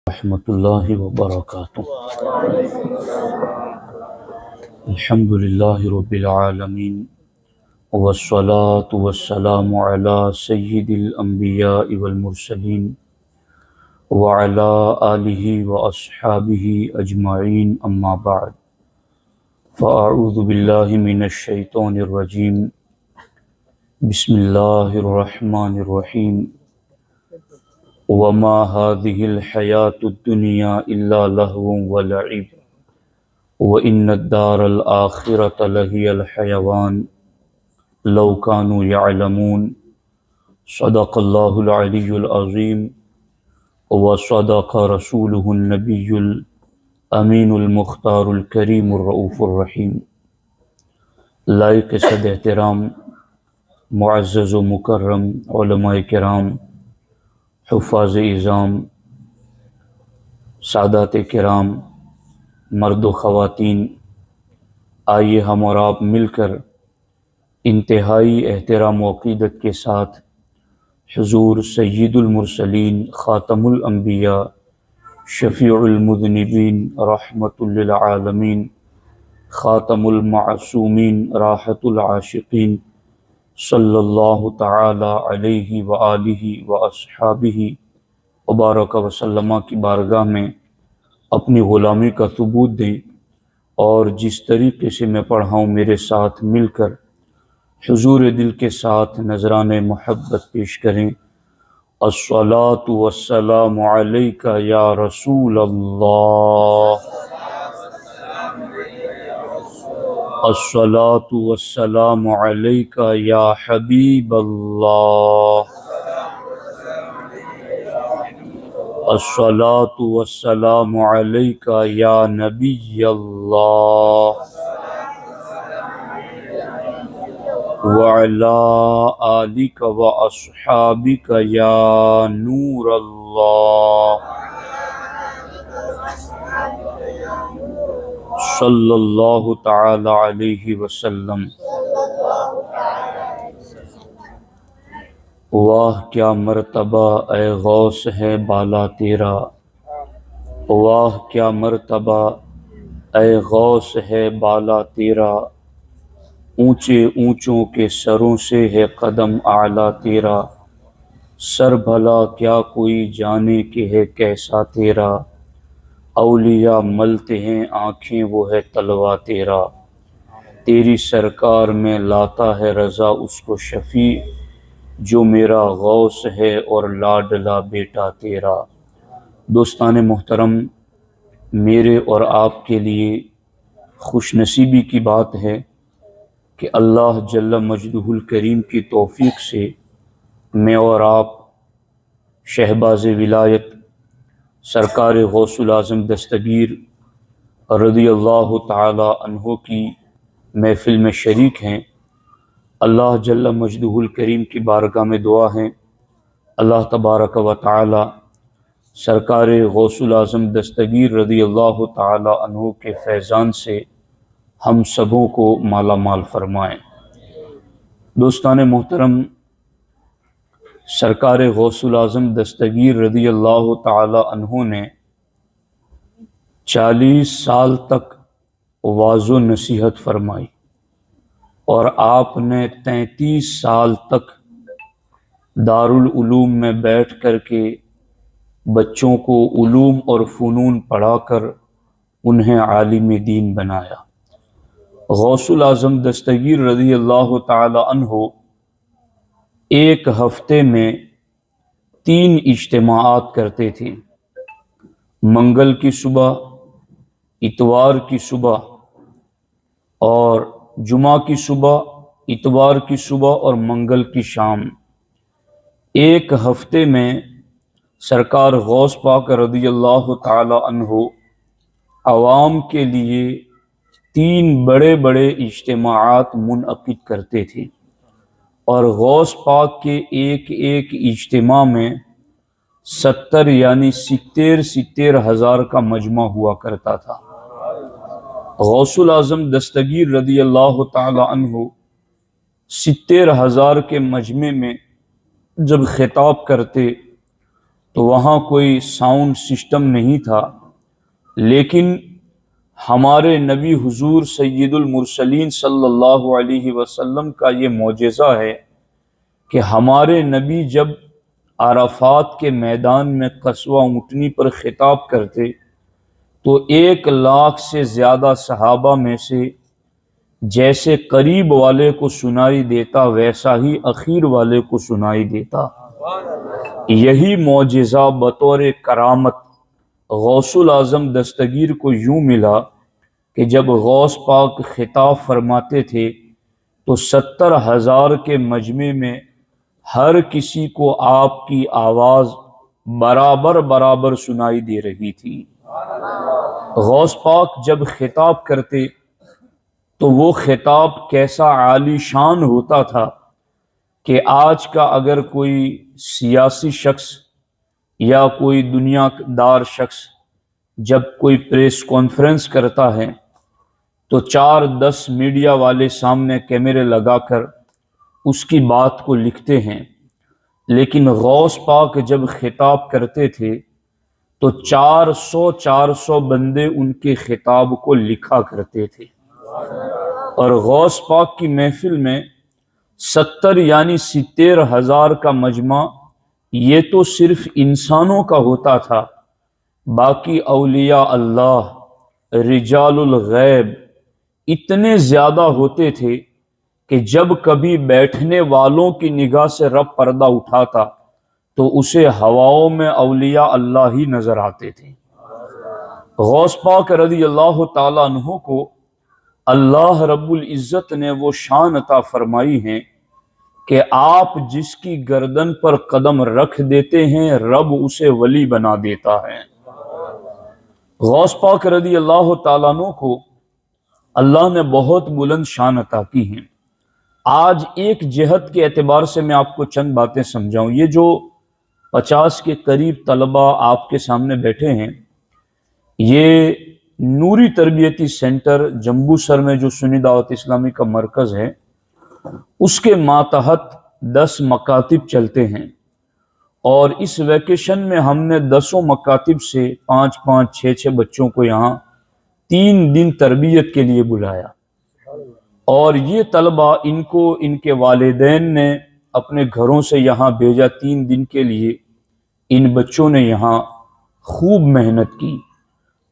رحمۃ اللہ وبرکاتہ۔ الحمد للہ رب العالمین والصلاة والسلام علی سید الانبیاء والمرسلین وعلی آلہ واصحابہ اجمعین، اما بعد فاعوذ باللہ من الشیطان الرجیم، بسم اللہ الرحمن الرحیم۔ وما هذه الحياة الدنيا إلا لهو ولعب وإن الدار الآخرة لهي الحيوان لو كانوا يعلمون۔ صدق الله العلي العظيم وصدق رسوله النبي الأمين المختار الكريم الرؤوف الرحيم۔ لائق صد احترام معزز و مکرم علماء کرام، حفاظ اعظام، سادات کرام، مرد و خواتین، آئیے ہم اور آپ مل کر انتہائی احترام و عقیدت کے ساتھ حضور سید المرسلین، خاتم الانبیاء، شفیع المذنبین، رحمت للعالمین، خاتم المعصومین، راحت العاشقین، صلی اللہ تعالی علیہ وآلہ واصحابہ وبارک وسلم کی بارگاہ میں اپنی غلامی کا ثبوت دیں، اور جس طریقے سے میں پڑھا ہوں میرے ساتھ مل کر حضور دل کے ساتھ نذران محبت پیش کریں۔ الصلاۃ والسلام علیک یا رسول اللہ، الصلاۃ والسلام علیک یا حبیب اللہ، الصلاۃ والسلام علیک یا نبی اللہ، وعلی آلک واصحابک یا نور اللہ، صلی اللہ تعالی علیہ وسلم۔ واہ کیا مرتبہ اے غوث ہے بالا تیرا، واہ کیا مرتبہ اے غوث ہے بالا تیرا، اونچے اونچوں کے سروں سے ہے قدم اعلیٰ تیرا، سر بھلا کیا کوئی جانے کہ ہے کیسا تیرا، اولیاء ملتے ہیں آنکھیں وہ ہے تلوہ تیرا، تیری سرکار میں لاتا ہے رضا اس کو شفیع، جو میرا غوث ہے اور لاڈلا بیٹا تیرا۔ دوستان محترم، میرے اور آپ کے لیے خوش نصیبی کی بات ہے کہ اللہ جل مجدہ الکریم کی توفیق سے میں اور آپ شہباز ولایت سرکار غوث العظم دستگیر رضی اللہ تعالی عنہ کی محفل میں شریک ہیں۔ اللہ جل مجدہ الکریم کی بارگاہ میں دعا ہے، اللہ تبارک و تعالی سرکار غوث العظم دستگیر رضی اللہ تعالی عنہ کے فیضان سے ہم سبوں کو مالا مال فرمائیں۔ دوستان محترم، سرکار غوث العظم دستگیر رضی اللہ تعالی عنہ نے 40 سال تک واعظ و نصیحت فرمائی، اور آپ نے 33 سال تک دارالعلوم میں بیٹھ کر کے بچوں کو علوم اور فنون پڑھا کر انہیں عالم دین بنایا۔ غوث العظم دستگیر رضی اللہ تعالی عنہ ایک ہفتے میں 3 اجتماعات کرتے تھے، منگل کی صبح، اتوار کی صبح اور جمعہ کی صبح، اتوار کی صبح اور منگل کی شام۔ ایک ہفتے میں سرکار غوث پاک رضی اللہ تعالی عنہ عوام کے لیے 3 بڑے بڑے اجتماعات منعقد کرتے تھے، اور غوث پاک کے ایک ایک اجتماع میں 70 یعنی 70 ہزار کا مجمع ہوا کرتا تھا۔ غوث العظم دستگیر رضی اللہ تعالی عنہ 70 ہزار کے مجمع میں جب خطاب کرتے تو وہاں کوئی ساؤنڈ سسٹم نہیں تھا، لیکن ہمارے نبی حضور سید المرسلین صلی اللہ علیہ وسلم کا یہ معجزہ ہے کہ ہمارے نبی جب عرفات کے میدان میں قصوہ اونٹنی پر خطاب کرتے تو 1,00,000 سے زیادہ صحابہ میں سے جیسے قریب والے کو سنائی دیتا ویسا ہی اخیر والے کو سنائی دیتا۔ یہی معجزہ بطور کرامت غوث الاعظم دستگیر کو یوں ملا کہ جب غوث پاک خطاب فرماتے تھے تو 70,000 کے مجمع میں ہر کسی کو آپ کی آواز برابر برابر سنائی دے رہی تھی۔ غوث پاک جب خطاب کرتے تو وہ خطاب کیسا عالی شان ہوتا تھا کہ آج کا اگر کوئی سیاسی شخص یا کوئی دنیا دار شخص جب کوئی پریس کانفرنس کرتا ہے تو 4-10 میڈیا والے سامنے کیمرے لگا کر اس کی بات کو لکھتے ہیں، لیکن غوث پاک جب خطاب کرتے تھے تو 400 بندے ان کے خطاب کو لکھا کرتے تھے، اور غوث پاک کی محفل میں 70 یعنی 70,000 کا مجمع یہ تو صرف انسانوں کا ہوتا تھا، باقی اولیاء اللہ رجال الغیب اتنے زیادہ ہوتے تھے کہ جب کبھی بیٹھنے والوں کی نگاہ سے رب پردہ اٹھاتا تو اسے ہواؤں میں اولیاء اللہ ہی نظر آتے تھے۔ غوث پاک رضی اللہ تعالیٰ عنہ کو اللہ رب العزت نے وہ شان عطا فرمائی ہے کہ آپ جس کی گردن پر قدم رکھ دیتے ہیں رب اسے ولی بنا دیتا ہے۔ غوث پاک رضی اللہ تعالیٰ عنہ کو اللہ نے بہت بلند شان عطا کی ہیں۔ آج ایک جہت کے اعتبار سے میں آپ کو چند باتیں سمجھاؤں۔ یہ جو 50 کے قریب طلبہ آپ کے سامنے بیٹھے ہیں، یہ نوری تربیتی سینٹر جمبو سر میں جو سنی دعوت اسلامی کا مرکز ہے اس کے ماتحت 10 مکاتب چلتے ہیں، اور اس ویکیشن میں ہم نے 10 مکاتب سے 5-5 6-6 بچوں کو یہاں 3 دن تربیت کے لیے بلایا، اور یہ طلبہ ان کو ان کے والدین نے اپنے گھروں سے یہاں بھیجا 3 دن کے لیے۔ ان بچوں نے یہاں خوب محنت کی،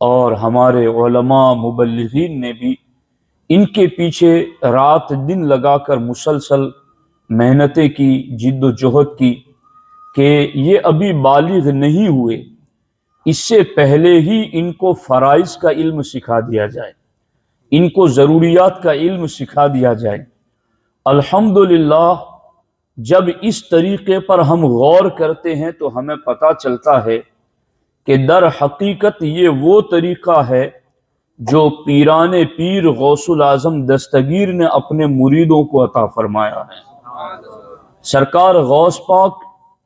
اور ہمارے علماء مبلغین نے بھی ان کے پیچھے رات دن لگا کر مسلسل محنتیں کی، جد و جہد کی کہ یہ ابھی بالغ نہیں ہوئے، اس سے پہلے ہی ان کو فرائض کا علم سکھا دیا جائے، ان کو ضروریات کا علم سکھا دیا جائے۔ الحمدللہ جب اس طریقے پر ہم غور کرتے ہیں تو ہمیں پتہ چلتا ہے کہ در حقیقت یہ وہ طریقہ ہے جو پیران پیر غوث الاعظم دستگیر نے اپنے مریدوں کو عطا فرمایا ہے۔ سرکار غوث پاک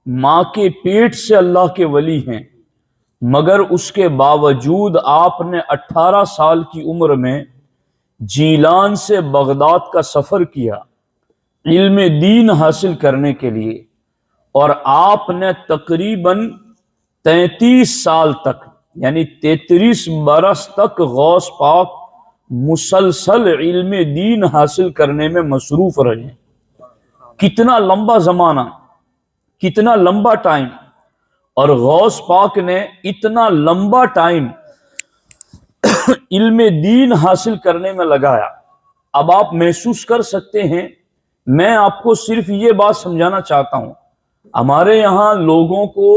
ماں کے پیٹ سے اللہ کے ولی ہیں، مگر اس کے باوجود آپ نے 18 سال کی عمر میں جیلان سے بغداد کا سفر کیا علم دین حاصل کرنے کے لیے، اور آپ نے تقریباً 33 سال تک یعنی 33 برس تک غوث پاک مسلسل علم دین حاصل کرنے میں مصروف رہے۔ کتنا لمبا زمانہ، کتنا لمبا ٹائم، اور غوث پاک نے اتنا لمبا ٹائم علم دین حاصل کرنے میں لگایا۔ اب آپ محسوس کر سکتے ہیں، میں آپ کو صرف یہ بات سمجھانا چاہتا ہوں، ہمارے یہاں لوگوں کو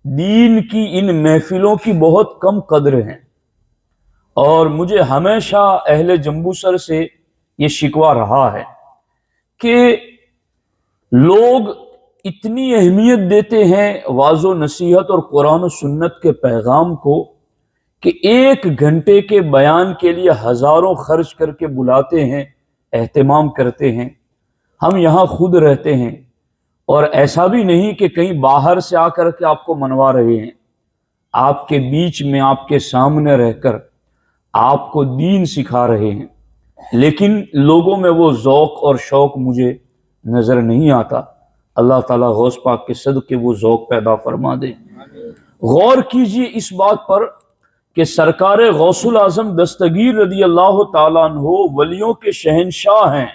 دین کی ان محفلوں کی بہت کم قدر ہے، اور مجھے ہمیشہ اہل جمبو سر سے یہ شکوہ رہا ہے کہ لوگ اتنی اہمیت دیتے ہیں واعظ و نصیحت اور قرآن و سنت کے پیغام کو کہ 1 گھنٹے کے بیان کے لیے ہزاروں خرچ کر کے بلاتے ہیں، اہتمام کرتے ہیں۔ ہم یہاں خود رہتے ہیں، اور ایسا بھی نہیں کہ کہیں باہر سے آ کر کے آپ کو منوا رہے ہیں، آپ کے بیچ میں آپ کے سامنے رہ کر آپ کو دین سکھا رہے ہیں، لیکن لوگوں میں وہ ذوق اور شوق مجھے نظر نہیں آتا۔ اللہ تعالیٰ غوث پاک کے صدقے وہ ذوق پیدا فرما دے۔ غور کیجئے اس بات پر کہ سرکار غوث الاعظم دستگیر رضی اللہ تعالیٰ عنہ ولیوں کے شہنشاہ ہیں،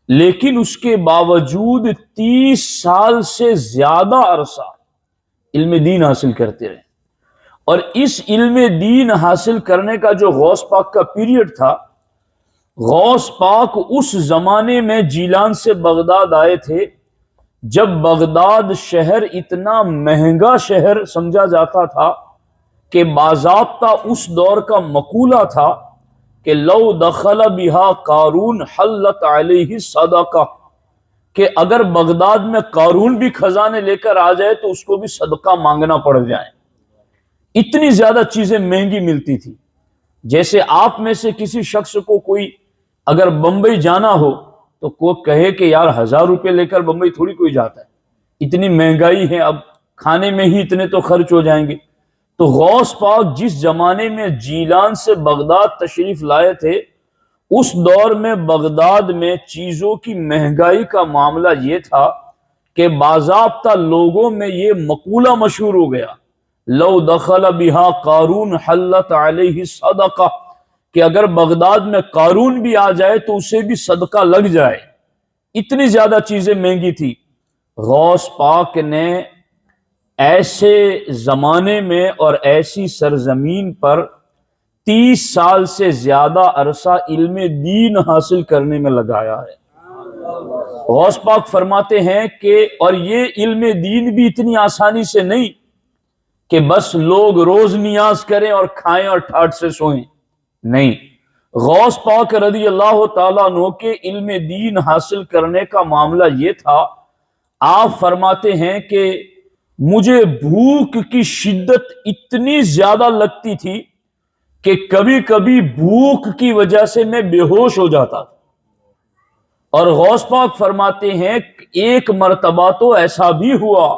لیکن اس کے باوجود 30 سال سے زیادہ عرصہ علم دین حاصل کرتے رہے، اور اس علم دین حاصل کرنے کا جو غوث پاک کا پیریڈ تھا، غوث پاک اس زمانے میں جیلان سے بغداد آئے تھے جب بغداد شہر اتنا مہنگا شہر سمجھا جاتا تھا کہ باضابطہ اس دور کا مقولہ تھا کہ لو دخل بہا قارون حلت علیہ صدقہ، کہ اگر بغداد میں قارون بھی خزانے لے کر آ جائے تو اس کو بھی صدقہ مانگنا پڑ جائے، اتنی زیادہ چیزیں مہنگی ملتی تھی۔ جیسے آپ میں سے کسی شخص کو کوئی اگر بمبئی جانا ہو تو کوئی کہے کہ یار 1000 روپے لے کر بمبئی تھوڑی کوئی جاتا ہے، اتنی مہنگائی ہے، اب کھانے میں ہی اتنے تو خرچ ہو جائیں گے۔ تو غوث پاک جس زمانے میں جیلان سے بغداد تشریف لائے تھے، اس دور میں بغداد میں چیزوں کی مہنگائی کا معاملہ یہ تھا کہ باضابطہ لوگوں میں یہ مقولہ مشہور ہو گیا، لو دخل بہا قارون حلت علیہ صدقہ، کہ اگر بغداد میں قارون بھی آ جائے تو اسے بھی صدقہ لگ جائے، اتنی زیادہ چیزیں مہنگی تھی۔ غوث پاک نے ایسے زمانے میں اور ایسی سرزمین پر 30 سال سے زیادہ عرصہ علم دین حاصل کرنے میں لگایا ہے۔ غوث پاک فرماتے ہیں کہ اور یہ علم دین بھی اتنی آسانی سے نہیں کہ بس لوگ روز نیاز کریں اور کھائیں اور ٹھاٹ سے سوئیں، نہیں، غوث پاک رضی اللہ تعالیٰ عنہ کے علم دین حاصل کرنے کا معاملہ یہ تھا، آپ فرماتے ہیں کہ مجھے بھوک کی شدت اتنی زیادہ لگتی تھی کہ کبھی کبھی بھوک کی وجہ سے میں بے ہوش ہو جاتا تھا، اور غوث پاک فرماتے ہیں ایک مرتبہ تو ایسا بھی ہوا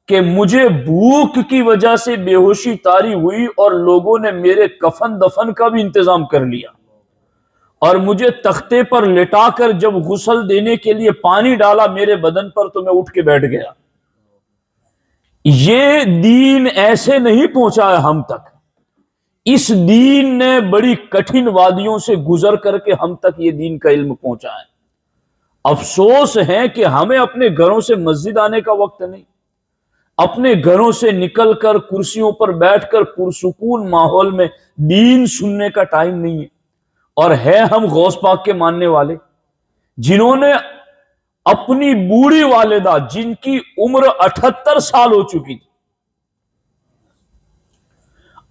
کہ مجھے بھوک کی وجہ سے بے ہوشی طاری ہوئی اور لوگوں نے میرے کفن دفن کا بھی انتظام کر لیا، اور مجھے تختے پر لٹا کر جب غسل دینے کے لیے پانی ڈالا میرے بدن پر تو میں اٹھ کے بیٹھ گیا۔ یہ دین ایسے نہیں پہنچا ہے ہم تک، اس دین نے بڑی کٹھن وادیوں سے گزر کر کے ہم تک یہ دین کا علم پہنچا ہے۔ افسوس ہے کہ ہمیں اپنے گھروں سے مسجد آنے کا وقت نہیں، اپنے گھروں سے نکل کر کرسیوں پر بیٹھ کر پرسکون ماحول میں دین سننے کا ٹائم نہیں ہے، اور ہے ہم غوث پاک کے ماننے والے جنہوں نے اپنی بوڑھی والدہ جن کی عمر 78 سال ہو چکی تھی،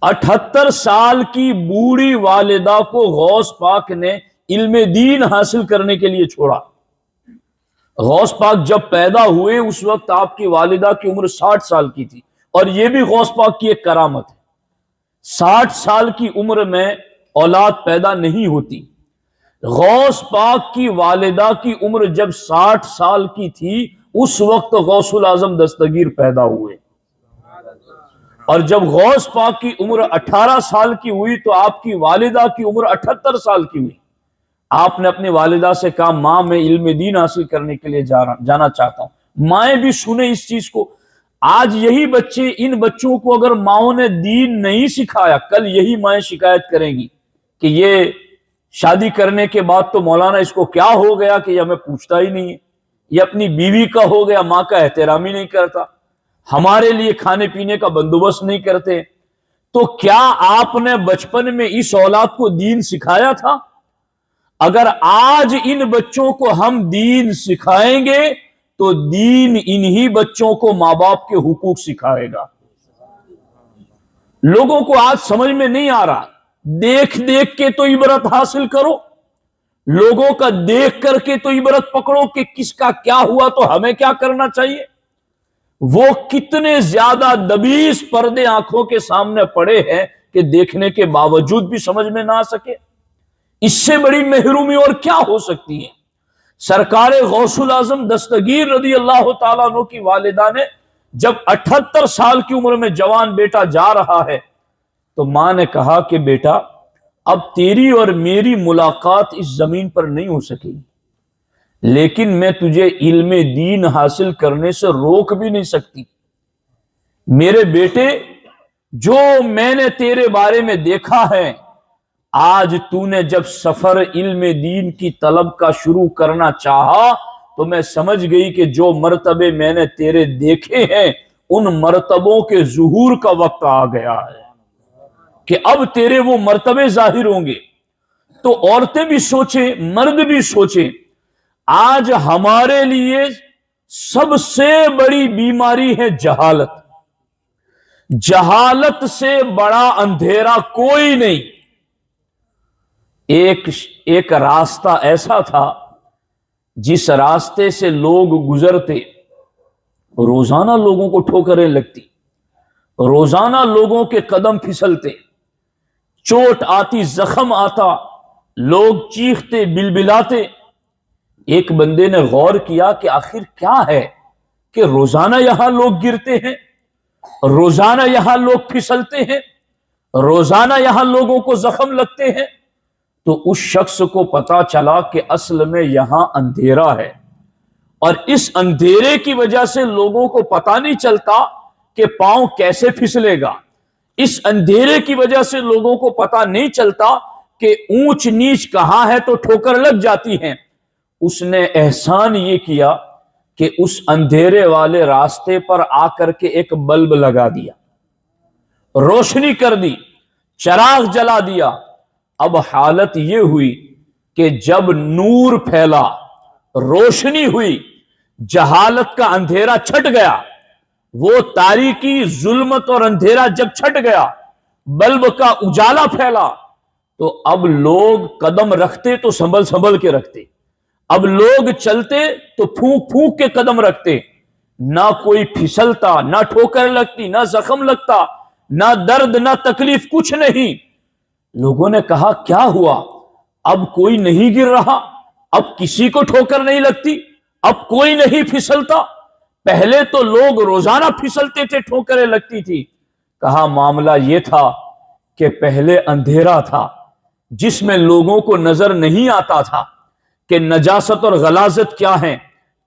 78 سال کی بوڑھی والدہ کو غوث پاک نے علم دین حاصل کرنے کے لیے چھوڑا۔ غوث پاک جب پیدا ہوئے اس وقت آپ کی والدہ کی عمر 60 سال کی تھی، اور یہ بھی غوث پاک کی ایک کرامت ہے، 60 سال کی عمر میں اولاد پیدا نہیں ہوتی۔ غوث پاک کی والدہ کی عمر جب 60 سال کی تھی اس وقت غوث الاعظم دستگیر پیدا ہوئے، اور جب غوث پاک کی عمر 18 سال کی ہوئی تو آپ کی والدہ کی عمر 78 سال کی ہوئی۔ آپ نے اپنی والدہ سے کہا ماں میں علم دین حاصل کرنے کے لیے جانا چاہتا ہوں۔ مائیں بھی سنیں اس چیز کو، آج یہی بچے، ان بچوں کو اگر ماؤں نے دین نہیں سکھایا، کل یہی مائیں شکایت کریں گی کہ یہ شادی کرنے کے بعد تو مولانا اس کو کیا ہو گیا کہ یہ ہمیں پوچھتا ہی نہیں ہے، یہ اپنی بیوی کا ہو گیا، ماں کا احترام ہی نہیں کرتا، ہمارے لیے کھانے پینے کا بندوبست نہیں کرتے۔ تو کیا آپ نے بچپن میں اس اولاد کو دین سکھایا تھا؟ اگر آج ان بچوں کو ہم دین سکھائیں گے تو دین انہی بچوں کو ماں باپ کے حقوق سکھائے گا۔ لوگوں کو آج سمجھ میں نہیں آ رہا، دیکھ دیکھ کے تو عبرت حاصل کرو، لوگوں کا دیکھ کر کے تو عبرت پکڑو کہ کس کا کیا ہوا تو ہمیں کیا کرنا چاہیے۔ وہ کتنے زیادہ دبیس پردے آنکھوں کے سامنے پڑے ہیں کہ دیکھنے کے باوجود بھی سمجھ میں نہ آ سکے۔ اس سے بڑی محرومی اور کیا ہو سکتی ہے؟ سرکار غوث الاعظم دستگیر رضی اللہ تعالیٰ عنہ کی والدہ نے جب 78 سال کی عمر میں جوان بیٹا جا رہا ہے تو ماں نے کہا کہ بیٹا اب تیری اور میری ملاقات اس زمین پر نہیں ہو سکے گی، لیکن میں تجھے علم دین حاصل کرنے سے روک بھی نہیں سکتی، میرے بیٹے جو میں نے تیرے بارے میں دیکھا ہے، آج تو نے جب سفر علم دین کی طلب کا شروع کرنا چاہا تو میں سمجھ گئی کہ جو مرتبے میں نے تیرے دیکھے ہیں ان مرتبوں کے ظہور کا وقت آ گیا ہے کہ اب تیرے وہ مرتبے ظاہر ہوں گے۔ تو عورتیں بھی سوچیں، مرد بھی سوچیں، آج ہمارے لیے سب سے بڑی بیماری ہے جہالت۔ جہالت سے بڑا اندھیرا کوئی نہیں۔ ایک راستہ ایسا تھا جس راستے سے لوگ گزرتے، روزانہ لوگوں کو ٹھوکریں لگتی، روزانہ لوگوں کے قدم پھسلتے، چوٹ آتی، زخم آتا، لوگ چیختے، بلبلاتے۔ ایک بندے نے غور کیا کہ آخر کیا ہے کہ روزانہ یہاں لوگ گرتے ہیں، روزانہ یہاں لوگ پھسلتے ہیں، روزانہ یہاں لوگوں کو زخم لگتے ہیں۔ تو اس شخص کو پتا چلا کہ اصل میں یہاں اندھیرا ہے، اور اس اندھیرے کی وجہ سے لوگوں کو پتا نہیں چلتا کہ پاؤں کیسے پھسلے گا، اس اندھیرے کی وجہ سے لوگوں کو پتا نہیں چلتا کہ اونچ نیچ کہاں ہے تو ٹھوکر لگ جاتی ہیں۔ اس نے احسان یہ کیا کہ اس اندھیرے والے راستے پر آ کر کے ایک بلب لگا دیا، روشنی کر دی، چراغ جلا دیا۔ اب حالت یہ ہوئی کہ جب نور پھیلا، روشنی ہوئی، جہالت کا اندھیرا چھٹ گیا، وہ تاریکی، ظلمت اور اندھیرا جب چھٹ گیا، بلب کا اجالا پھیلا، تو اب لوگ قدم رکھتے تو سنبھل سنبھل کے رکھتے، اب لوگ چلتے تو پھونک پھونک کے قدم رکھتے، نہ کوئی پھسلتا، نہ ٹھوکر لگتی، نہ زخم لگتا، نہ درد، نہ تکلیف، کچھ نہیں۔ لوگوں نے کہا کیا ہوا؟ اب کوئی نہیں گر رہا، اب کسی کو ٹھوکر نہیں لگتی، اب کوئی نہیں پھسلتا، پہلے تو لوگ روزانہ پھسلتے تھے، ٹھوکریں لگتی تھی۔ کہا معاملہ یہ تھا کہ پہلے اندھیرا تھا جس میں لوگوں کو نظر نہیں آتا تھا کہ نجاست اور غلاظت کیا ہے،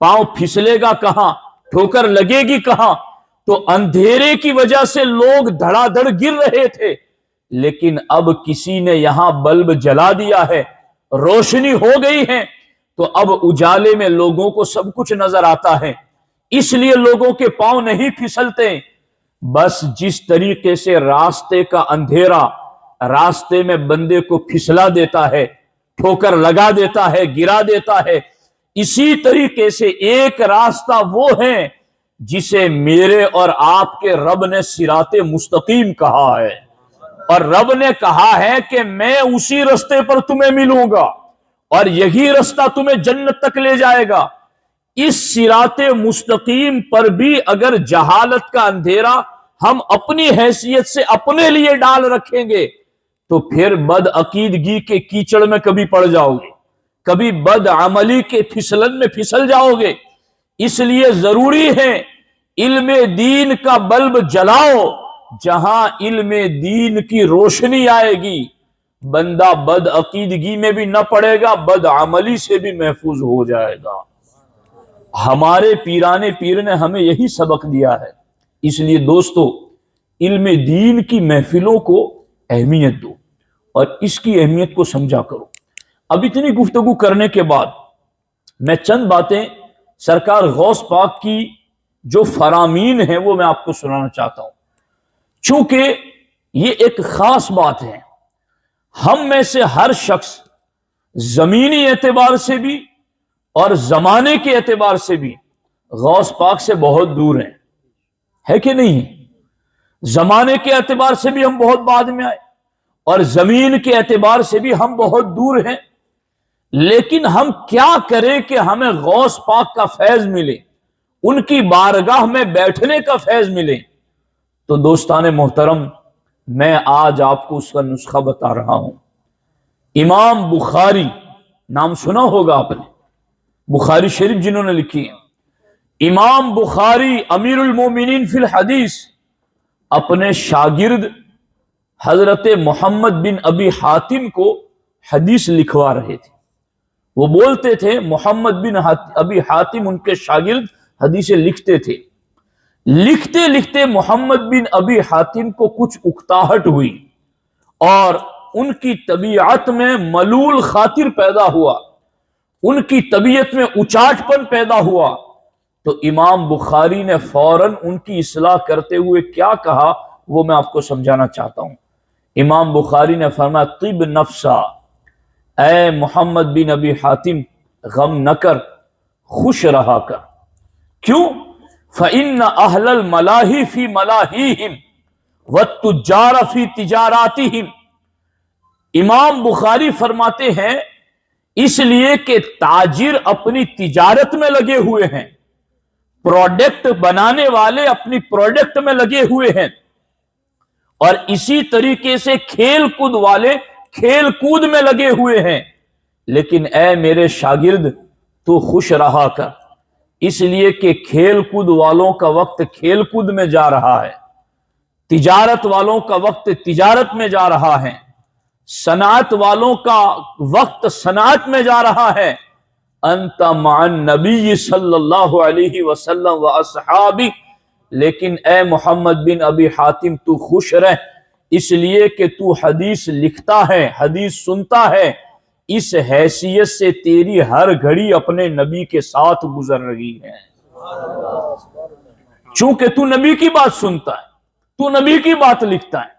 پاؤں پھسلے گا کہاں، ٹھوکر لگے گی کہاں۔ تو اندھیرے کی وجہ سے لوگ دھڑا دھڑ گر رہے تھے، لیکن اب کسی نے یہاں بلب جلا دیا ہے، روشنی ہو گئی ہے، تو اب اجالے میں لوگوں کو سب کچھ نظر آتا ہے، اس لیے لوگوں کے پاؤں نہیں پھسلتے۔ بس جس طریقے سے راستے کا اندھیرا راستے میں بندے کو پھسلا دیتا ہے، ٹھوکر لگا دیتا ہے، گرا دیتا ہے، اسی طریقے سے ایک راستہ وہ ہے جسے میرے اور آپ کے رب نے صراط مستقیم کہا ہے، اور رب نے کہا ہے کہ میں اسی رستے پر تمہیں ملوں گا اور یہی رستہ تمہیں جنت تک لے جائے گا۔ اس صراط مستقیم پر بھی اگر جہالت کا اندھیرا ہم اپنی حیثیت سے اپنے لیے ڈال رکھیں گے تو پھر بد عقیدگی کے کیچڑ میں کبھی پڑ جاؤ گے، کبھی بد عملی کے پھسلن میں پھسل جاؤ گے۔ اس لیے ضروری ہے علم دین کا بلب جلاؤ، جہاں علم دین کی روشنی آئے گی بندہ بد عقیدگی میں بھی نہ پڑے گا، بد عملی سے بھی محفوظ ہو جائے گا۔ ہمارے پیران پیر نے ہمیں یہی سبق دیا ہے۔ اس لیے دوستو، علم دین کی محفلوں کو اہمیت دو اور اس کی اہمیت کو سمجھا کرو۔ اب اتنی گفتگو کرنے کے بعد میں چند باتیں سرکار غوث پاک کی جو فرامین ہیں وہ میں آپ کو سنانا چاہتا ہوں، چونکہ یہ ایک خاص بات ہے۔ ہم میں سے ہر شخص زمینی اعتبار سے بھی اور زمانے کے اعتبار سے بھی غوث پاک سے بہت دور ہیں، ہے کہ نہیں؟ زمانے کے اعتبار سے بھی ہم بہت بعد میں آئے اور زمین کے اعتبار سے بھی ہم بہت دور ہیں، لیکن ہم کیا کریں کہ ہمیں غوث پاک کا فیض ملے، ان کی بارگاہ میں بیٹھنے کا فیض ملے۔ تو دوستان محترم، میں آج آپ کو اس کا نسخہ بتا رہا ہوں۔ امام بخاری، نام سنا ہوگا آپ نے، بخاری شریف جنہوں نے لکھی ہے، امام بخاری امیر المومنین فی الحدیث اپنے شاگرد حضرت محمد بن ابی حاتم کو حدیث لکھوا رہے تھے۔ وہ بولتے تھے محمد بن ابی حاتم ان کے شاگرد حدیثیں لکھتے تھے، لکھتے لکھتے محمد بن ابی حاتم کو کچھ اکتاہٹ ہوئی اور ان کی طبیعت میں ملول خاطر پیدا ہوا، ان کی طبیعت میں اچاٹ پن پیدا ہوا، تو امام بخاری نے فوراً ان کی اصلاح کرتے ہوئے کیا کہا وہ میں آپ کو سمجھانا چاہتا ہوں۔ امام بخاری نے فرمایا طب نفسا، اے محمد بن ابی حاتم غم نہ کر، خوش رہا کر۔ کیوں؟ فإن اہل الملاہی فی ملاہیہم والتجار فی تجاراتہم۔ امام بخاری فرماتے ہیں اس لیے کہ تاجر اپنی تجارت میں لگے ہوئے ہیں، پروڈکٹ بنانے والے اپنی پروڈکٹ میں لگے ہوئے ہیں، اور اسی طریقے سے کھیل کود والے کھیل کود میں لگے ہوئے ہیں، لیکن اے میرے شاگرد تو خوش رہا کر، اس لیے کہ کھیل کود والوں کا وقت کھیل کود میں جا رہا ہے، تجارت والوں کا وقت تجارت میں جا رہا ہے، صنعت والوں کا وقت صنعت میں جا رہا ہے۔ انت مع النبی صلی اللہ علیہ وسلم و اصحابہ، لیکن اے محمد بن ابی حاتم تو خوش رہ، اس لیے کہ تو حدیث لکھتا ہے، حدیث سنتا ہے، اس حیثیت سے تیری ہر گھڑی اپنے نبی کے ساتھ گزر رہی ہے، چونکہ تو نبی کی بات سنتا ہے، تو نبی کی بات لکھتا ہے،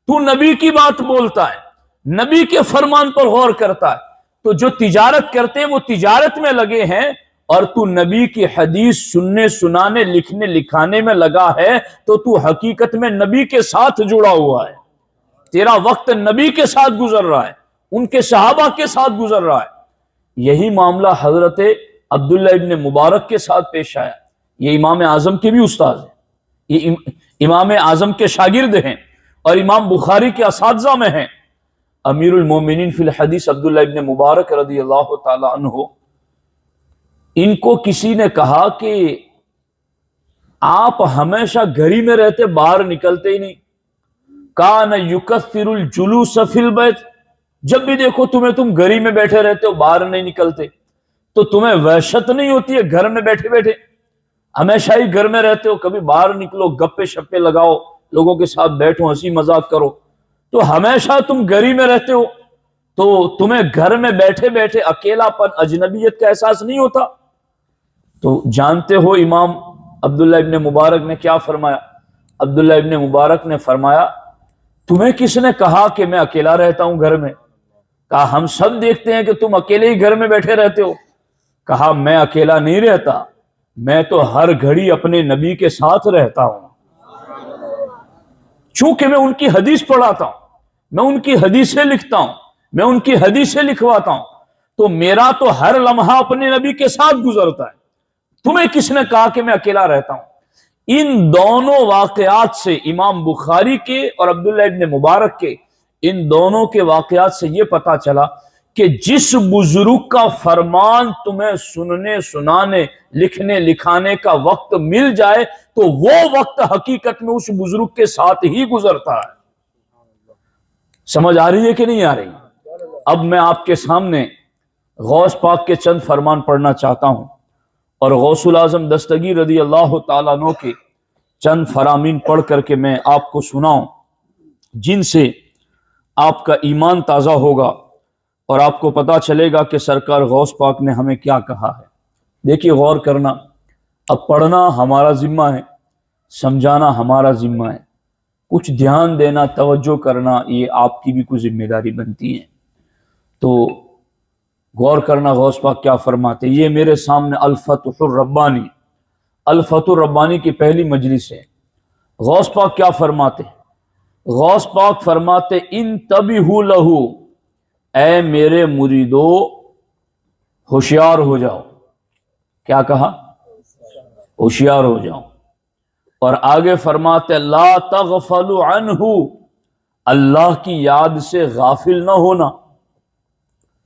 تو نبی کی بات بولتا ہے، نبی کے فرمان پر غور کرتا ہے، تو جو تجارت کرتے ہیں وہ تجارت میں لگے ہیں، اور تو نبی کی حدیث سننے سنانے لکھنے لکھانے میں لگا ہے، تو حقیقت میں نبی کے ساتھ جڑا ہوا ہے، تیرا وقت نبی کے ساتھ گزر رہا ہے، ان کے صحابہ کے ساتھ گزر رہا ہے۔ یہی معاملہ حضرت عبداللہ ابن مبارک کے ساتھ پیش آیا، یہ امام اعظم کے بھی استاد ہیں، یہ امام اعظم کے شاگرد ہیں اور امام بخاری کے اساتذہ میں ہیں۔ امیر المومنین فی الحدیث عبداللہ ابن مبارک رضی اللہ تعالی عنہ، ان کو کسی نے کہا کہ آپ ہمیشہ گھر میں رہتے، باہر نکلتے ہی نہیں، کان یکثر الجلوس فی البیت، جب بھی دیکھو تم گھر میں بیٹھے رہتے ہو، باہر نہیں نکلتے، تو تمہیں وحشت نہیں ہوتی ہے گھر میں بیٹھے بیٹھے؟ ہمیشہ ہی گھر میں رہتے ہو، کبھی باہر نکلو، گپے شپے لگاؤ، لوگوں کے ساتھ بیٹھو، ہنسی مذاق کرو، تو ہمیشہ تم گھر میں رہتے ہو، تو تمہیں گھر میں بیٹھے بیٹھے اکیلا پن اجنبیت کا احساس نہیں ہوتا؟ تو جانتے ہو امام عبداللہ ابن مبارک نے کیا فرمایا؟ عبداللہ ابن مبارک نے فرمایا تمہیں کس نے کہا کہ میں اکیلا رہتا ہوں گھر میں؟ کہا ہم سب دیکھتے ہیں کہ تم اکیلے ہی گھر میں بیٹھے رہتے ہو۔ کہا میں اکیلا نہیں رہتا، میں تو ہر گھڑی اپنے نبی کے ساتھ رہتا ہوں، چونکہ میں ان کی حدیث پڑھاتا ہوں، میں ان کی حدیثیں لکھتا ہوں، میں ان کی حدیثیں لکھواتا ہوں، تو میرا تو ہر لمحہ اپنے نبی کے ساتھ گزرتا ہے، تمہیں کس نے کہا کہ میں اکیلا رہتا ہوں؟ ان دونوں واقعات سے، امام بخاری کے اور عبداللہ ابن مبارک کے ان دونوں کے واقعات سے یہ پتا چلا کہ جس بزرگ کا فرمان تمہیں سننے سنانے لکھنے لکھانے کا وقت مل جائے تو وہ وقت حقیقت میں اس بزرگ کے ساتھ ہی گزرتا ہے۔ سمجھ آ رہی ہے کہ نہیں آ رہی؟ اب میں آپ کے سامنے غوث پاک کے چند فرمان پڑھنا چاہتا ہوں، اور غوث الاعظم دستگیر رضی اللہ تعالیٰ عنہ کے چند فرامین پڑھ کر کے میں آپ کو سناؤں، جن سے آپ کا ایمان تازہ ہوگا اور آپ کو پتا چلے گا کہ سرکار غوث پاک نے ہمیں کیا کہا ہے۔ دیکھیے غور کرنا، اب پڑھنا ہمارا ذمہ ہے، سمجھانا ہمارا ذمہ ہے، کچھ دھیان دینا، توجہ کرنا یہ آپ کی بھی کچھ ذمہ داری بنتی ہے۔ تو غور کرنا غوث پاک کیا فرماتے، یہ میرے سامنے الفتح الربانی، الفتح الربانی کی پہلی مجلس ہے۔ غوث پاک کیا فرماتے؟ غوث پاک فرماتے انتبہوا لہو، اے میرے مریدو ہوشیار ہو جاؤ۔ کیا کہا؟ ہوشیار ہو جاؤ۔ اور آگے فرماتے لا تغفلوا عنہ، اللہ کی یاد سے غافل نہ ہونا،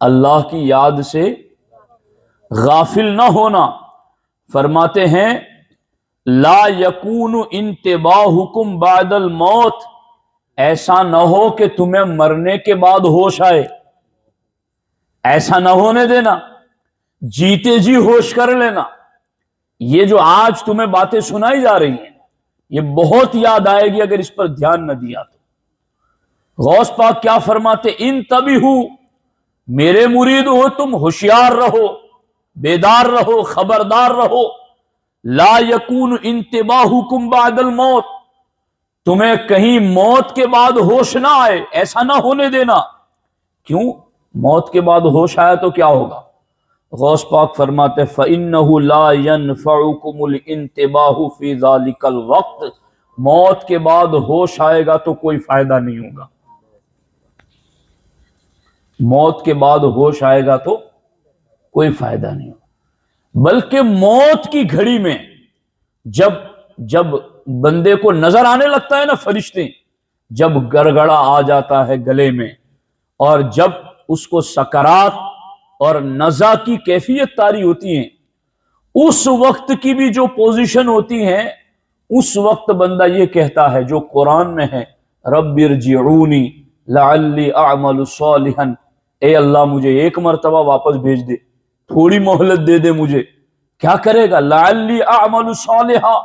اللہ کی یاد سے غافل نہ ہونا۔ فرماتے ہیں لا یکون انتباہکم بعد الموت، ایسا نہ ہو کہ تمہیں مرنے کے بعد ہوش آئے، ایسا نہ ہونے دینا، جیتے جی ہوش کر لینا۔ یہ جو آج تمہیں باتیں سنائی جا رہی ہیں، یہ بہت یاد آئے گی اگر اس پر دھیان نہ دیا تو۔ غوث پاک کیا فرماتے؟ انتبہو، میرے مرید ہو تم ہوشیار رہو، بیدار رہو، خبردار رہو۔ لا یکون انتباہکم بعد الموت، تمہیں کہیں موت کے بعد ہوش نہ آئے، ایسا نہ ہونے دینا۔ کیوں؟ موت کے بعد ہوش آیا تو کیا ہوگا؟ غوث پاک فرماتے فَإِنَّهُ لَا يَنْفَعُكُمُ الْإِنْتِبَاهُ فِي ذَلِكَ الْوَقْتِ، موت کے بعد ہوش آئے گا تو کوئی فائدہ نہیں ہوگا۔ موت کے بعد ہوش آئے گا تو کوئی فائدہ نہیں ہوگا، بلکہ موت کی گھڑی میں جب بندے کو نظر آنے لگتا ہے نا فرشتے، جب گڑگڑا آ جاتا ہے گلے میں، اور جب اس کو سکرات اور نزع کی کیفیت طاری ہوتی ہیں، اس وقت کی بھی جو پوزیشن ہوتی ہے، اس وقت بندہ یہ کہتا ہے جو قرآن میں ہے، رب ارجعونی لعلی اعمل صالحا، اے اللہ مجھے ایک مرتبہ واپس بھیج دے، تھوڑی مہلت دے دے مجھے۔ کیا کرے گا؟ لعلی اعمل صالحا،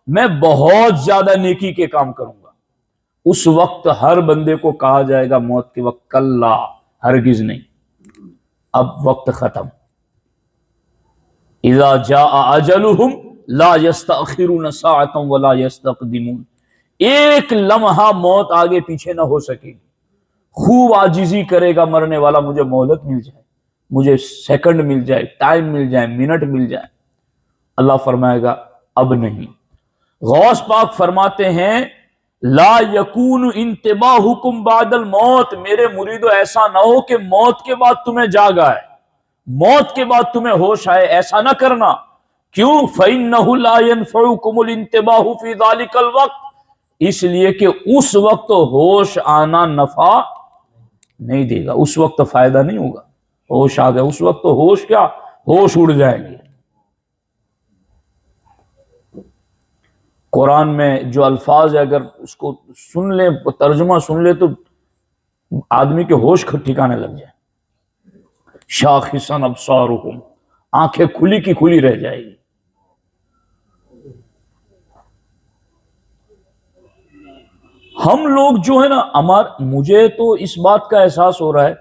میں بہت زیادہ نیکی کے کام کروں گا۔ اس وقت ہر بندے کو کہا جائے گا موت کے وقت کلا، ہرگز نہیں، اب وقت ختم۔ اذا جاء اجلہم لا یستأخرون ساعۃ ولا یستقدمون، ایک لمحہ موت آگے پیچھے نہ ہو سکے گی۔ خوب عاجزی کرے گا مرنے والا، مجھے مہلت مل جائے، مجھے سیکنڈ مل جائے، ٹائم مل جائے، منٹ مل جائے۔ اللہ فرمائے گا اب نہیں۔ غوث پاک فرماتے ہیں لا یکون انتباہکم بعد الموت، میرے مریدو ایسا نہ ہو کہ موت کے بعد تمہیں جاگ آئے، موت کے بعد تمہیں ہوش آئے، ایسا نہ کرنا۔ کیوں؟ فَإِنَّهُ لَا يَنْفَعُكُمُ الْإِنْتِبَاهُ فِي ذَلِكَ الْوَقْتِ، اس لیے کہ اس وقت ہوش آنا نفع نہیں دے گا، اس وقت فائدہ نہیں ہوگا۔ ہوش آ گیا، اس وقت تو ہوش کیا، ہوش اڑ جائیں گے۔ قرآن میں جو الفاظ ہے اگر اس کو سن لیں، ترجمہ سن لیں، تو آدمی کے ہوش ٹھکانے لگ جائے۔ شاخصاً ابصارہم، آنکھیں کھلی کی کھلی رہ جائے گی۔ ہم لوگ جو ہے نا، مجھے تو اس بات کا احساس ہو رہا ہے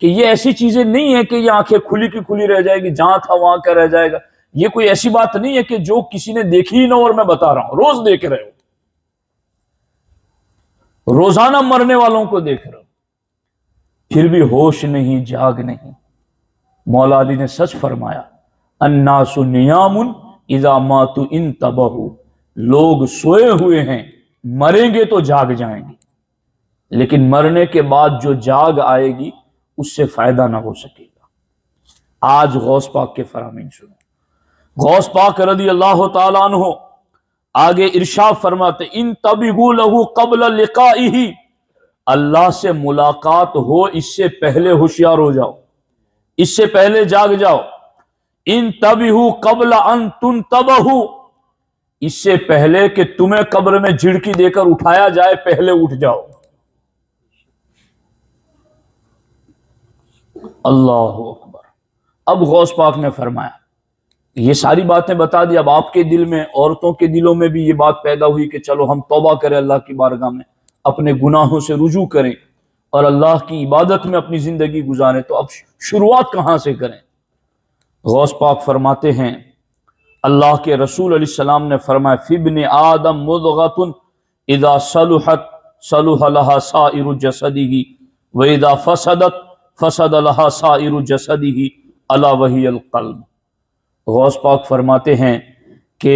کہ یہ ایسی چیزیں نہیں ہے کہ یہ آنکھیں کھلی کی کھلی رہ جائے گی، جہاں تھا وہاں کا رہ جائے گا۔ یہ کوئی ایسی بات نہیں ہے کہ جو کسی نے دیکھی ہی نہ اور میں بتا رہا ہوں، روز دیکھ رہے ہو، روزانہ مرنے والوں کو دیکھ رہے ہو، پھر بھی ہوش نہیں، جاگ نہیں۔ مولا علی نے سچ فرمایا، الناس نیام اذا ماتوا انتبہوا، لوگ سوئے ہوئے ہیں، مریں گے تو جاگ جائیں گے، لیکن مرنے کے بعد جو جاگ آئے گی اس سے فائدہ نہ ہو سکے گا۔ آج غوث پاک کے فرامین سنو۔ غوث پاک رضی اللہ تعالیٰ عنہ آگے ارشاد فرماتے انتبہوا لہ قبل لقائہ، اللہ سے ملاقات ہو اس سے پہلے ہوشیار ہو جاؤ، اس سے پہلے جاگ جاؤ۔ انتبہوا قبل ان تنتبہوا، اس سے پہلے کہ تمہیں قبر میں جھڑکی دے کر اٹھایا جائے پہلے اٹھ جاؤ۔ اللہ اکبر۔ اب غوث پاک نے فرمایا، یہ ساری باتیں بتا دی، اب آپ کے دل میں، عورتوں کے دلوں میں بھی یہ بات پیدا ہوئی کہ چلو ہم توبہ کریں اللہ کی بارگاہ میں، اپنے گناہوں سے رجوع کریں اور اللہ کی عبادت میں اپنی زندگی گزاریں، تو اب شروعات کہاں سے کریں؟ غوث پاک فرماتے ہیں اللہ کے رسول علیہ السلام نے فرمایا فی ابن آدم مضغۃ اذا صلحت صلح لها سائر جسدہ واذا فسدت فسد لها سائر جسدہ الا وہی القلب۔ غوث پاک فرماتے ہیں کہ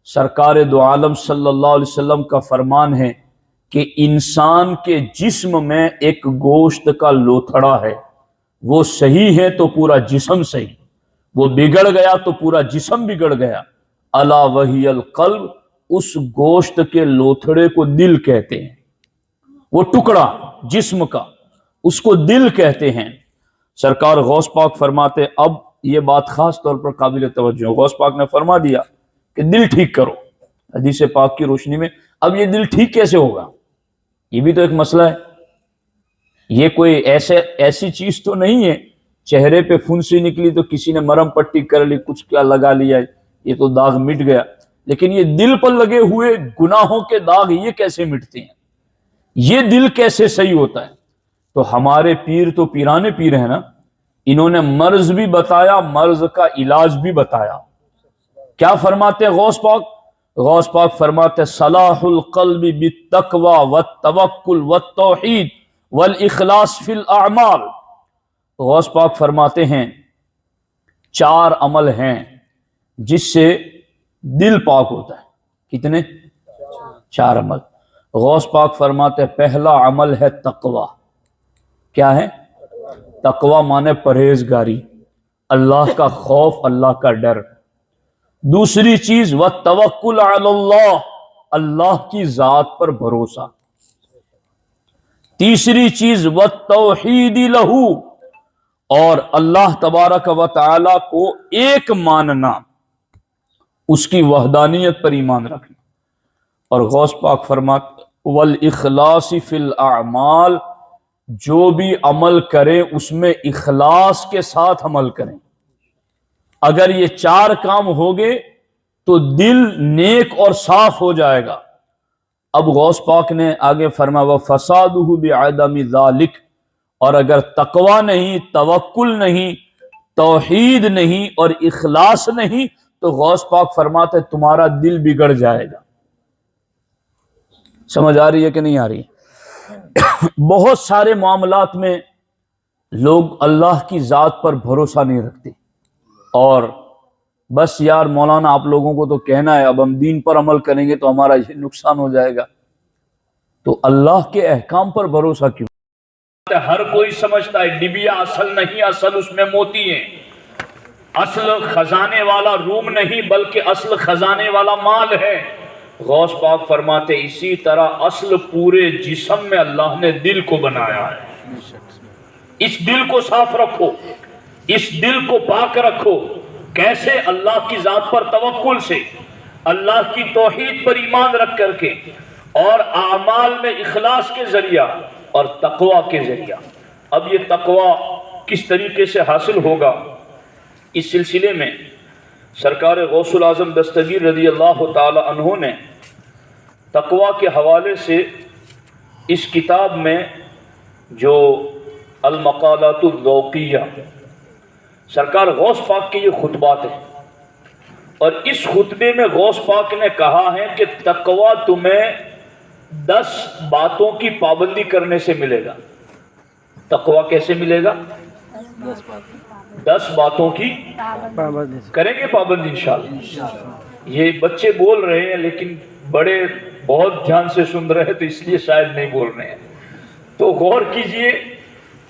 سرکار دو عالم صلی اللہ علیہ وسلم کا فرمان ہے کہ انسان کے جسم میں ایک گوشت کا لوتھڑا ہے، وہ صحیح ہے تو پورا جسم صحیح، وہ بگڑ گیا تو پورا جسم بگڑ گیا۔ الا وہی القلب، اس گوشت کے لوتھڑے کو دل کہتے ہیں، وہ ٹکڑا جسم کا اس کو دل کہتے ہیں۔ سرکار غوث پاک فرماتے، اب یہ بات خاص طور پر قابل توجہ، غوث پاک نے فرما دیا کہ دل ٹھیک کرو حدیث پاک کی روشنی میں۔ اب یہ دل ٹھیک کیسے ہوگا؟ یہ بھی تو ایک مسئلہ ہے۔ یہ کوئی ایسی چیز تو نہیں ہے چہرے پہ پھنسی نکلی تو کسی نے مرم پٹی کر لی، کچھ کیا لگا لیا، یہ تو داغ مٹ گیا۔ لیکن یہ دل پر لگے ہوئے گناہوں کے داغ یہ کیسے مٹتے ہیں، یہ دل کیسے صحیح ہوتا ہے؟ تو ہمارے پیر تو پیرانے پیر ہیں نا، انہوں نے مرض بھی بتایا، مرض کا علاج بھی بتایا۔ کیا فرماتے ہیں غوث پاک؟ غوث پاک فرماتے صلاح القلب بالتقوی والتوکل والتوحید والاخلاص فی الاعمال۔ غوث پاک فرماتے ہیں 4 عمل ہیں جس سے دل پاک ہوتا ہے۔ کتنے؟ 4 عمل۔ غوث پاک فرماتے ہیں پہلا عمل ہے تقوی۔ کیا ہے؟ تقوی مانے پرہیزگاری، اللہ کا خوف، اللہ کا ڈر۔ دوسری چیز والتوکل علی اللہ، اللہ کی ذات پر بھروسہ۔ تیسری چیز والتوحید لہ، اور اللہ تبارک و تعالی کو ایک ماننا، اس کی وحدانیت پر ایمان رکھنا۔ اور غوث پاک فرماتے والاخلاص فی الاعمال، جو بھی عمل کریں اس میں اخلاص کے ساتھ عمل کریں۔ اگر یہ 4 کام ہو گئے تو دل نیک اور صاف ہو جائے گا۔ اب غوث پاک نے آگے فرمایا وَفَسَادُهُ بِعَدَمِ ذَلِكَ، اور اگر تقوی نہیں، توکل نہیں، توحید نہیں اور اخلاص نہیں تو غوث پاک فرماتے تمہارا دل بگڑ جائے گا۔ سمجھ آ رہی ہے کہ نہیں آ رہی؟ بہت سارے معاملات میں لوگ اللہ کی ذات پر بھروسہ نہیں رکھتے، اور بس یار مولانا آپ لوگوں کو تو کہنا ہے اب ہم دین پر عمل کریں گے تو ہمارا یہ نقصان ہو جائے گا، تو اللہ کے احکام پر بھروسہ کیوں؟ ہر کوئی سمجھتا ہے ڈبیا اصل نہیں، اصل اس میں موتی ہے، اصل خزانے والا روم نہیں بلکہ اصل خزانے والا مال ہے۔ غوث پاک فرماتے اسی طرح اصل پورے جسم میں اللہ نے دل کو بنایا ہے۔ اس دل کو صاف رکھو، اس دل کو پاک رکھو۔ کیسے؟ اللہ کی ذات پر توکل سے، اللہ کی توحید پر ایمان رکھ کر کے، اور اعمال میں اخلاص کے ذریعہ اور تقوی کے ذریعہ۔ اب یہ تقوی کس طریقے سے حاصل ہوگا، اس سلسلے میں سرکار غوث العظم دستگیر رضی اللہ تعالی عنہ نے تقوی کے حوالے سے اس کتاب میں جو المقالات الذوقیہ، سرکار غوث پاک کے یہ خطبات ہیں، اور اس خطبے میں غوث پاک نے کہا ہے کہ تقوی تمہیں 10 باتوں کی پابندی کرنے سے ملے گا۔ تقوی کیسے ملے گا؟ 10 باتوں کی کریں گے پابندی انشاءاللہ۔ یہ بچے بول رہے ہیں لیکن بڑے بہت دھیان سے سن رہے ہیں تو اس لیے شاید نہیں بول رہے ہیں، تو غور کیجئے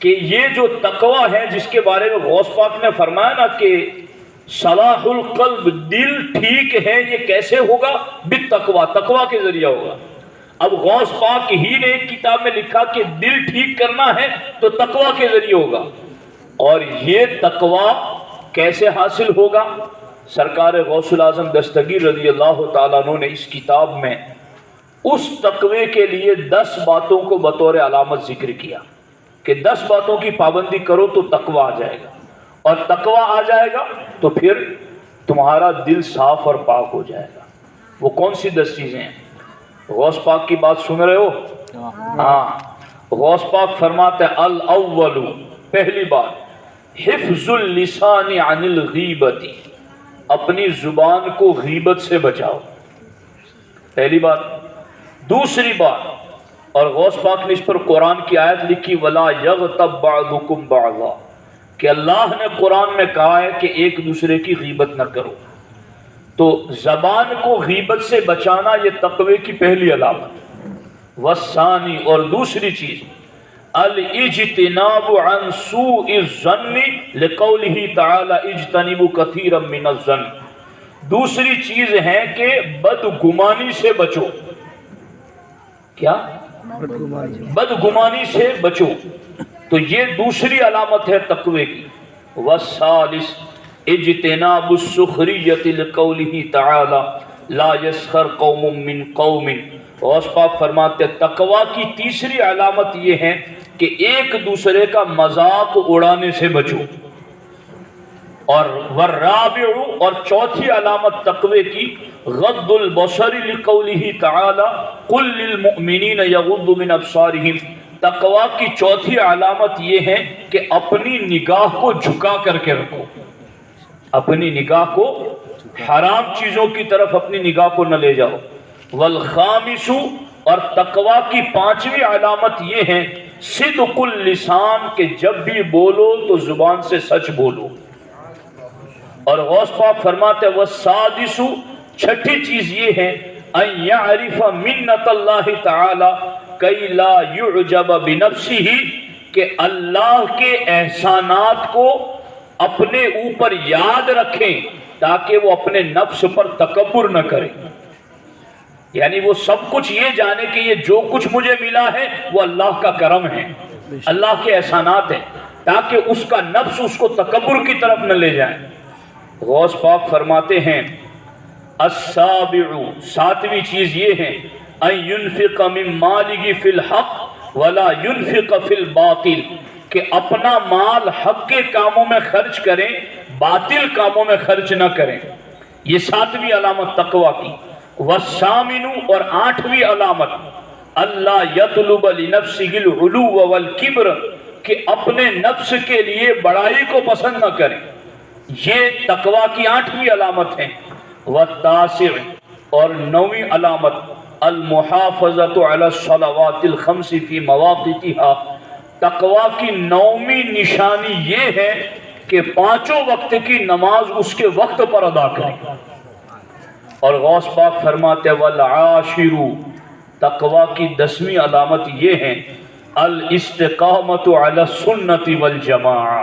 کہ یہ جو تقوی ہے جس کے بارے میں غوث پاک نے فرمایا نا کہ صلاح القلب، دل ٹھیک ہے، یہ کیسے ہوگا؟ بالتقوی، تقوی کے ذریعہ ہوگا۔ اب غوث پاک ہی نے ایک کتاب میں لکھا کہ دل ٹھیک کرنا ہے تو تقوی کے ذریعے ہوگا، اور یہ تقوی کیسے حاصل ہوگا؟ سرکار غوث العظم دستگیر رضی اللہ تعالیٰ عنہ نے اس کتاب میں اس تقوی کے لیے 10 باتوں کو بطور علامت ذکر کیا کہ 10 باتوں کی پابندی کرو تو تقوی آ جائے گا، اور تقوی آ جائے گا تو پھر تمہارا دل صاف اور پاک ہو جائے گا۔ وہ کون سی 10 چیزیں ہیں؟ غوث پاک کی بات سن رہے ہو؟ ہاں، غوث پاک فرماتے ہیں الاول، پہلی بات حفظ اللسان عن الغیبت، اپنی زبان کو غیبت سے بچاؤ، پہلی بات۔ دوسری بات، اور غوث پاک نے اس پر قرآن کی آیت لکھی وَلَا يَغْتَبْ بَعْضُكُمْ بَعْضًا، کہ اللہ نے قرآن میں کہا ہے کہ ایک دوسرے کی غیبت نہ کرو، تو زبان کو غیبت سے بچانا یہ تقوی کی پہلی علامت۔ والثانی، اور دوسری چیز الاجتناب عن سوء الظن لقولہ تعالی اجتنبوا کثیرا من الظن، دوسری چیز ہے کہ بدگمانی سے بچو۔ کیا؟ بدگمانی سے بچو، تو یہ دوسری علامت ہے تقوی کی۔ والثالث اجتناب السخریۃ لقولہ تعالی لا یسخر قوم من قوم، غوث پاک فرماتے ہیں تقوی کی تیسری علامت یہ ہے کہ ایک دوسرے کا مذاق اڑانے سے بچو۔ اور والرابع، اور چوتھی علامت تقوی کی، غض البصر لقولہ تعالی قل للمؤمنین یغضوا من ابصارہم، تقوی کی چوتھی علامت یہ ہے کہ اپنی نگاہ کو جھکا کر کے رکھو، اپنی نگاہ کو حرام چیزوں کی طرف اپنی نگاہ کو نہ لے جاؤ۔ والخامس، اور تقوی کی پانچویں علامت یہ ہے صدق اللسان، کہ جب بھی بولو تو زبان سے سچ بولو۔ اور غوث پاک فرماتے ہیں والسادس، چھٹی چیز یہ ہے ان یعرف منت اللہ تعالی کئی لا یعجب بنفسہ، کہ اللہ کے احسانات کو اپنے اوپر یاد رکھیں تاکہ وہ اپنے نفس پر تکبر نہ کرے، یعنی وہ سب کچھ یہ جانے کہ یہ جو کچھ مجھے ملا ہے وہ اللہ کا کرم ہے، اللہ کے احسانات ہیں، تاکہ اس کا نفس اس کو تکبر کی طرف نہ لے جائے۔ غوث پاک فرماتے ہیں السابع، ساتویں چیز یہ ہے ان ينفق من ماله في الحق ولا ينفق في الباطل، کہ اپنا مال حق کے کاموں میں خرچ کریں، باطل کاموں میں خرچ نہ کریں، یہ ساتویں علامت تقوی کی۔ والثامن، اور آٹھویں علامت اللہ یطلب لنفسه العلو والکبر، کہ اپنے نفس کے لیے بڑائی کو پسند نہ کریں، یہ تقوی کی آٹھویں علامت ہے۔ والتاسع، اور نویں علامت المحافظۃ علی الصلوات الخمس فی مواقیتها، تقوی کی نویں نشانی یہ ہے کہ پانچوں وقت کی نماز اس کے وقت پر ادا کریں۔ اور غوث پاک فرماتے والعاشر، تقوی کی 10ویں علامت یہ ہے الاستقامۃ علی السنۃ والجماعہ،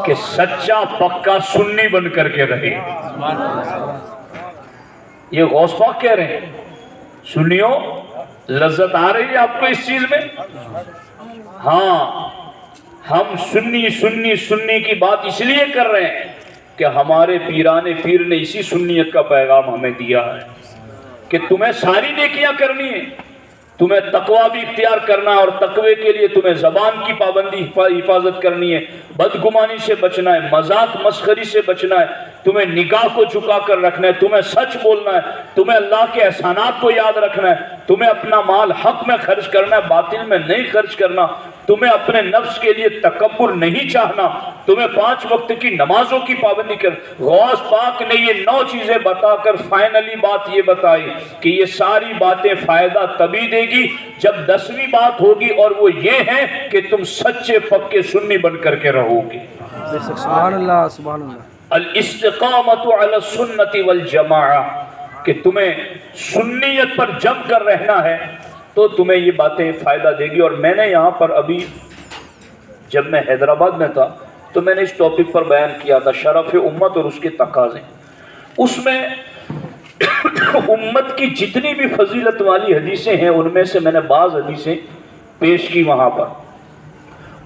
کہ سچا پکا سنی بن کر کے رہے۔ یہ غوث پاک کہہ رہے ہیں، سنیو لذت آ رہی ہے آپ کو اس چیز میں؟ ہاں، ہم سنی سنی سنی کی بات اس لیے کر رہے ہیں کہ ہمارے پیران پیر نے اسی سنیت کا پیغام ہمیں دیا ہے کہ تمہیں ساری نیکیاں کرنی ہے، تمہیں تقوی بھی اختیار کرنا ہے، اور تقوی کے لیے تمہیں زبان کی پابندی حفاظت کرنی ہے، بدگمانی سے بچنا ہے، مذاق مسخری سے بچنا ہے، تمہیں نگاہ کو جھکا کر رکھنا ہے، تمہیں سچ بولنا ہے، تمہیں اللہ کے احسانات کو یاد رکھنا ہے، تمہیں اپنا مال حق میں خرچ کرنا ہے، باطل میں نہیں خرچ کرنا، تمہیں اپنے نفس کے لیے تکبر نہیں چاہنا، تمہیں 5 وقت کی نمازوں کی پابندی کر۔ غوث پاک نے یہ 9 چیزیں بتا کر فائنلی بات یہ بتائی کہ یہ ساری باتیں فائدہ تبھی دے گی جب 10ویں بات ہوگی، اور وہ یہ ہے کہ تم سچے پکے سنی بن کر کے رہو گے۔ سبحان اللہ، سبحان اللہ۔ الاستقامت علی السنت والجماعہ، کہ تمہیں سنیت پر جم کر رہنا ہے تو تمہیں یہ باتیں فائدہ دے گی۔ اور میں نے یہاں پر ابھی جب میں حیدرآباد میں تھا تو میں نے اس ٹاپک پر بیان کیا تھا، شرف امت اور اس کے تقاضے۔ اس میں امت کی جتنی بھی فضیلت والی حدیثیں ہیں ان میں سے میں نے بعض حدیثیں پیش کی وہاں پر،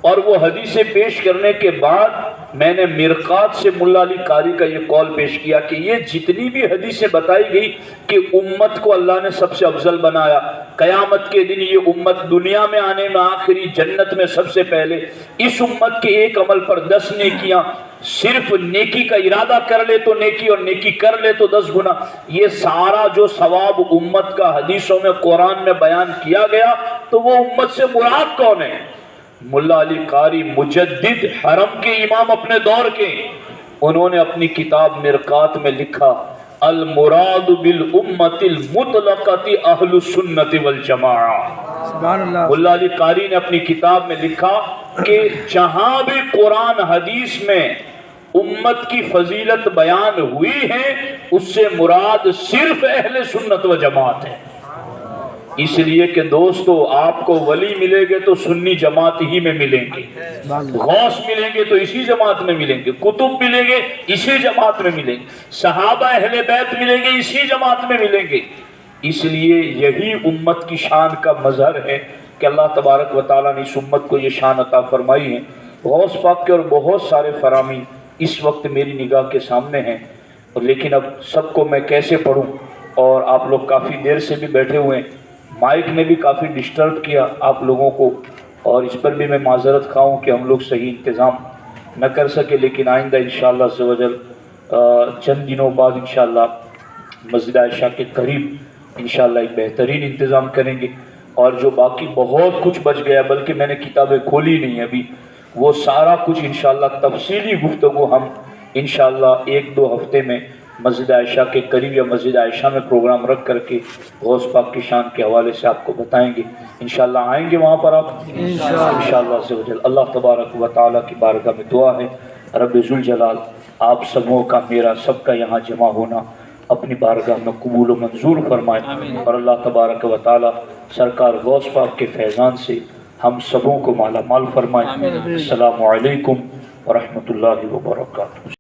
اور وہ حدیثیں پیش کرنے کے بعد میں نے مرقات سے ملا علی قاری کا یہ قول پیش کیا کہ یہ جتنی بھی حدیثیں بتائی گئی کہ امت کو اللہ نے سب سے افضل بنایا، قیامت کے دن یہ امت دنیا میں آنے میں آخری، جنت میں سب سے پہلے، اس امت کے ایک عمل پر 10 نیکیاں، صرف نیکی کا ارادہ کر لے تو نیکی، اور نیکی کر لے تو 10 گنا، یہ سارا جو ثواب امت کا حدیثوں میں قرآن میں بیان کیا گیا، تو وہ امت سے مراد کون ہے؟ ملا علی قاری مجدد حرم کے امام اپنے دور کے، انہوں نے اپنی کتاب مرقات میں لکھا المراد بالامت المطلقۃ اہل السنت والجماعہ۔ سبحان اللہ۔ ملا علی قاری نے اپنی کتاب میں لکھا کہ جہاں بھی قرآن حدیث میں امت کی فضیلت بیان ہوئی ہے اس سے مراد صرف اہل سنت و جماعت ہے۔ اس لیے کہ دوستو آپ کو ولی ملے گے تو سنی جماعت ہی میں ملیں گے، غوث ملیں گے تو اسی جماعت میں ملیں گے، کتب ملیں گے اسی جماعت میں ملیں گے، صحابہ اہل بیت ملیں گے اسی جماعت میں ملیں گے۔ اس لیے یہی امت کی شان کا مظہر ہے کہ اللہ تبارک و تعالیٰ نے اس امت کو یہ شان عطا فرمائی ہے۔ غوث پاک کے اور بہت سارے فرامین اس وقت میری نگاہ کے سامنے ہیں، لیکن اب سب کو میں کیسے پڑھوں، اور آپ لوگ کافی دیر سے بھی بیٹھے ہوئے ہیں، مائک نے بھی کافی ڈسٹرب کیا آپ لوگوں کو، اور اس پر بھی میں معذرت خواہ ہوں کہ ہم لوگ صحیح انتظام نہ کر سکے، لیکن آئندہ انشاءاللہ عز و جل چند دنوں بعد انشاءاللہ مسجد عائشہ کے قریب انشاءاللہ ایک بہترین انتظام کریں گے، اور جو باقی بہت کچھ بچ گیا، بلکہ میں نے کتابیں کھولی نہیں ابھی، وہ سارا کچھ انشاءاللہ تفصیلی گفتگو ہم انشاءاللہ 1-2 ہفتے میں مسجد عائشہ کے قریب یا مسجد عائشہ میں پروگرام رکھ کر کے غوث پاک کی شان کے حوالے سے آپ کو بتائیں گے۔ انشاءاللہ آئیں گے وہاں پر آپ انشاءاللہ عز و جل۔ اللہ تبارک و تعالیٰ کی بارگاہ میں دعا ہے، رب ذوالجلال آپ سبوں کا، میرا سب کا یہاں جمع ہونا اپنی بارگاہ میں قبول و منظور فرمائے، اور اللہ تبارک و تعالیٰ سرکار غوث پاک کے فیضان سے ہم سبوں کو مالا مال فرمائے۔ السلام علیکم ورحمۃ اللہ وبرکاتہ۔